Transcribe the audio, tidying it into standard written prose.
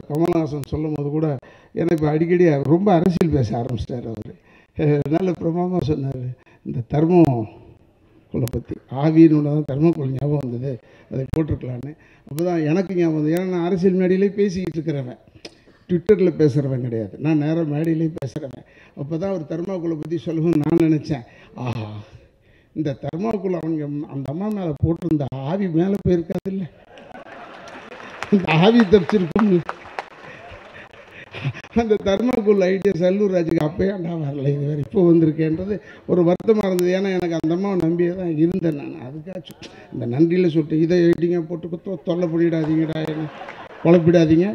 கமலஹாசன் சொல்லும் போது கூட எனக்கு இப்போ அடிக்கடி ரொம்ப அரசியல் பேச ஆரம்பிச்சிட்டார் அவர். அதனால் பிரமாதமாக சொன்னார், இந்த தர்மம் குலை பற்றி ஆவின்னு தான் தர்மக்குள் ஞாபகம் வந்தது, அதை போட்டிருக்கலான்னு. அப்போ தான் எனக்கு ஞாபகம் வந்தது. ஏன்னா நான் அரசியல் மேடையிலே பேசிக்கிட்டு இருக்கிறவன், ட்விட்டரில் பேசுகிறவன் கிடையாது, நான் நேராக மேடையிலே பேசுகிறவன். அப்போ தான் ஒரு தர்மாக்குளை பற்றி சொல்லணும்னு நான் நினச்சேன். ஆஹா, இந்த தர்மாக்குள் அவங்க அந்த அம்மா மேலே போட்டிருந்த ஆவி மேலே போயிருக்காது இல்லை, இந்த ஆவி தப்பிச்சிருக்கும். அந்த தர்மாக்குள் ஐடியா செல்லூர் ராஜுக்கு அப்போயே நான் வரல, இது வேறு இப்போ வந்திருக்கேன்றது ஒரு வருத்தமாக இருந்தது. ஏன்னா எனக்கு அந்த அம்மாவை நம்பியே தான் இருந்தேன் நான். அதுக்காச்சும் இந்த நன்றியில் சொல்லிட்டு இதை எடிட்டிங்க போட்டு தொல்லை பண்ணிடாதீங்கடா, என்ன குழப்பிடாதீங்க.